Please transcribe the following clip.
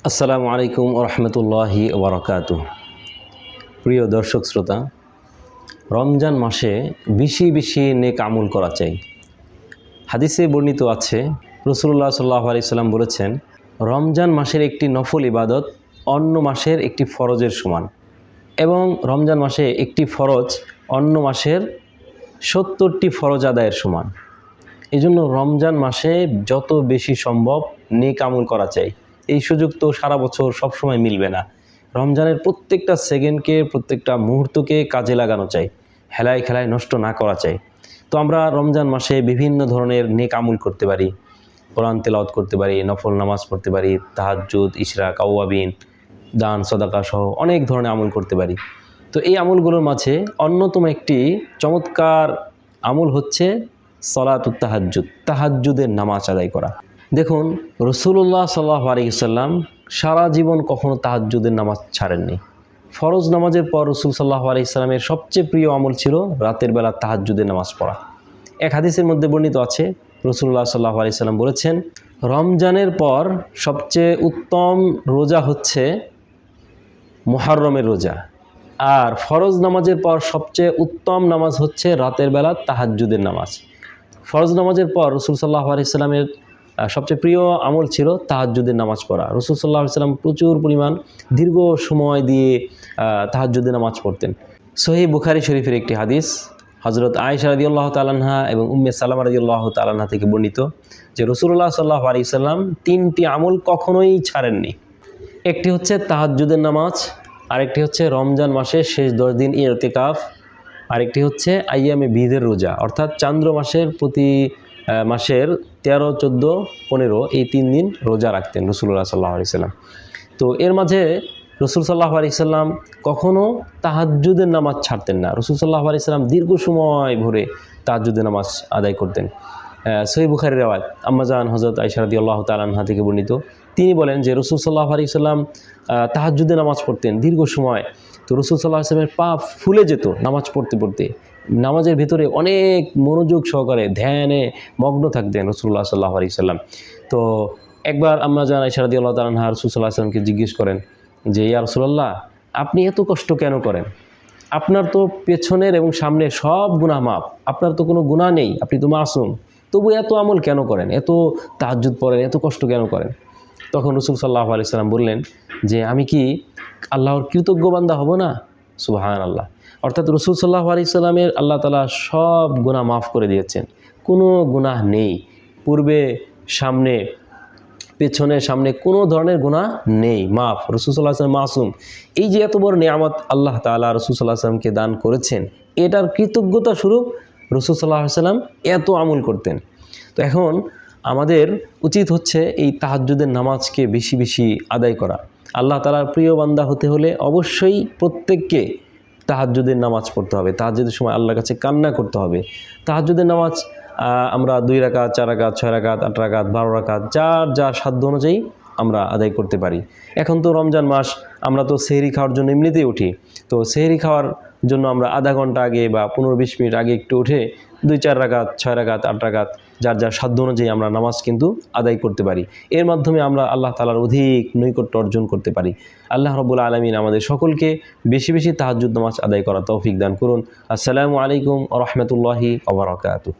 আসসালামু আলাইকুম ওয়া রাহমাতুল্লাহি ওয়া বারাকাতুহু। প্রিয় দর্শক শ্রোতা, রমজান মাসে বেশি বেশি নেক আমল করা চাই। হাদিসে বর্ণিত আছে, রাসূলুল্লাহ সাল্লাল্লাহু আলাইহি সাল্লাম বলেছেন, রমজান মাসের একটি নফল ইবাদত অন্য মাসের একটি ফরজের সমান, এবং রমজান মাসে একটি ফরজ অন্য মাসের 70টি ফরজ আদায়ের সমান। এজন্য রমজান মাসে যত বেশি সম্ভব নেক আমল করা চাই। এই সুযোগ তো সারা বছর সব সময় মিলবে না। রমজানের প্রত্যেকটা সেকেন্ডকে, প্রত্যেকটা মুহূর্তকে কাজে লাগানো চাই, হেলায় খেলায় নষ্ট না করা চাই। তো আমরা রমজান মাসে বিভিন্ন ধরনের নেক আমল করতে পারি। কোরআন তেলাওয়াত করতে পারি, নফল নামাজ পড়তে পারি, তাহাজ্জুদ, ইশরাক, আওয়াবিন, দান সদাকা সহ অনেক ধরনের আমল করতে পারি। তো এই আমলগুলোর মাঝে অন্যতম একটি চমৎকার আমল হচ্ছে সলাতুত তাহাজ্জুদ, তাহাজ্জুদের নামাজ আদায় করা। দেখুন, রাসূলুল্লাহ সাল্লাল্লাহু আলাইহি ওয়াসাল্লাম সারা জীবন কখনো তাহাজ্জুদের নামাজ ছাড়েননি। ফরজ নামাজের পর রাসূল সাল্লাল্লাহু আলাইহি ওয়াসাল্লামের সবচেয়ে প্রিয় আমল ছিল রাতের বেলা তাহাজ্জুদের নামাজ পড়া। এক হাদিসের মধ্যে বর্ণিত আছে, রাসূলুল্লাহ সাল্লাল্লাহু আলাইহি ওয়াসাল্লাম বলেছেন, রমজানের পর সবচেয়ে উত্তম রোজা হচ্ছে মুহররমের রোজা, আর ফরজ নামাজের পর সবচেয়ে উত্তম নামাজ হচ্ছে রাতের বেলা তাহাজ্জুদের নামাজ। ফরজ নামাজের পর রাসূল সাল্লাল্লাহু আলাইহি ওয়াসাল্লামের সবচেয়ে প্রিয় আমল ছিল তাহাজ্জুদের নামাজ পড়া। রাসূল সাল্লাল্লাহু আলাইহি ওয়াসাল্লাম প্রচুর পরিমাণ দীর্ঘ সময় দিয়ে তাহাজ্জুদের নামাজ পড়তেন। সহিহ বুখারী শরীফের একটি হাদিস, হযরত আয়েশা রাদিয়াল্লাহু তাআলা আনহা এবং উম্মে সালামা রাদিয়াল্লাহু তাআলা আনহা থেকে বর্ণিত যে রাসূলুল্লাহ সাল্লাল্লাহু আলাইহি ওয়াসাল্লাম 3টি আমল কখনোই ছাড়েননি। একটি হচ্ছে তাহাজ্জুদের নামাজ, আরেকটি হচ্ছে রমজান মাসের শেষ 10 দিন ইতিকাফ, আরেকটি হচ্ছে আইয়ামে বীদের রোজা, অর্থাৎ চান্দ্র মাসের প্রতি মাসের 13, 14, 15 এই 3 দিন রোজা রাখতেন রাসূলুল্লাহ সাল্লাল্লাহু আলাইহি ওয়াসাল্লাম। তো এর মাঝে রাসূল সাল্লাল্লাহু আলাইহি ওয়াসাল্লাম কখনো তাহাজ্জুদের নামাজ ছাড়তেন না। রাসূল সাল্লাল্লাহু আলাইহি ওয়াসাল্লাম দীর্ঘ সময় ভরে তাহাজ্জুদের নামাজ আদায় করতেন। সহিহ বুখারীর riwayat আম্মা জান হযরত আয়েশা রাদিয়াল্লাহু তাআলা আনহা থেকে বর্ণিত, তিনি বলেন যে রাসূল সাল্লাল্লাহু আলাইহি ওয়াসাল্লাম তাহাজ্জুদের নামাজ পড়তেন দীর্ঘ সময়। তো রাসূল সাল্লাল্লাহু আলাইহি ওয়াসাল্লামের পা ফুলে যেত নামাজ পড়তে পড়তে। নামাজের ভিতরে অনেক মনোযোগ সহকারে ধ্যানে মগ্ন থাকতেন রাসূলুল্লাহ সাল্লাল্লাহু আলাইহি ওয়াসাল্লাম। তো একবার আম্মা জান আয়েশা রাদিয়াল্লাহু তাআলা আনহা রাসূল সাল্লাল্লাহু আলাইহি ওয়াসাল্লামকে জিজ্ঞেস করেন যে, ইয়া রাসূলুল্লাহ, আপনি এত কষ্ট কেন করেন? আপনার তো পেছনের এবং সামনের সব গুনাহ মাফ, আপনার তো কোনো গুনাহ নেই, আপনি তো মাসুম, তবু এত আমল কেন করেন, এত তাহাজ্জুদ পড়েন, এত কষ্ট কেন করেন? তখন রাসূল সাল্লাল্লাহু আলাইহি ওয়াসাল্লাম বললেন যে, আমি কি আল্লাহর কৃতজ্ঞ বান্দা হব না? সুবহানাল্লাহ। অর্থাৎ রাসূল সাল্লাল্লাহু আলাইহি ওয়াসাল্লামের আল্লাহ তাআলা সব গুনাহ মাফ করে দিয়েছেন, কোনো গুনাহ নেই, পূর্বে সামনে পেছনে সামনে কোনো ধরনের গুনাহ নেই, মাফ। রাসূল সাল্লাল্লাহু আলাইহি ওয়াসাল্লাম মাসুম। এই যে এত বড় নিয়ামত আল্লাহ তাআলা রাসূল সাল্লাল্লাহু আলাইহি ওয়াসাল্লামকে দান করেছেন, এটার কৃতজ্ঞতা স্বরূপ রাসূল সাল্লাল্লাহু আলাইহি ওয়াসাল্লাম এত আমল করতেন। তো এখন আমাদের উচিত হচ্ছে এই তাহাজ্জুদের নামাজকে বেশি বেশি আদায় করা। আল্লাহ তাআলার প্রিয় বান্দা হতে হলে অবশ্যই প্রত্যেককে তাহাজ্জুদের নামাজ পড়তে হবে। তাহাজ্জুদের সময় আল্লাহর কাছে কান্না করতে হবে। তাহাজ্জুদের নামাজ আমরা 2 রাকাত, 4 রাকাত, 6 রাকাত, 8 রাকাত, 12 রাকাত, যার যার সাধ্য অনুযায়ী আমরা আদায় করতে পারি। এখন তো রমজান মাস, আমরা তো সেহরি খাওয়ার জন্য এমনিতেই উঠি। তো সেহরি খাওয়ার জন্য আমরা আধা ঘন্টা আগে বা 15-20 মিনিট আগে একটু উঠে 2-4 রাকাত, 6 রাকাত, 8 রাকাত, যার যার সাধ্য অনুযায়ী আমরা নামাজ কিন্তু আদায় করতে পারি। এর মাধ্যমে আমরা আল্লাহ তাআলার অধিক নৈকট্য অর্জন করতে পারি। আল্লাহ রাব্বুল আলামিন আমাদের সকলকে বেশি বেশি তাহাজ্জুদ নামাজ আদায় করার তৌফিক দান করুন। আসসালামু আলাইকুম ওয়া রাহমাতুল্লাহি ওয়া বারাকাতুহু।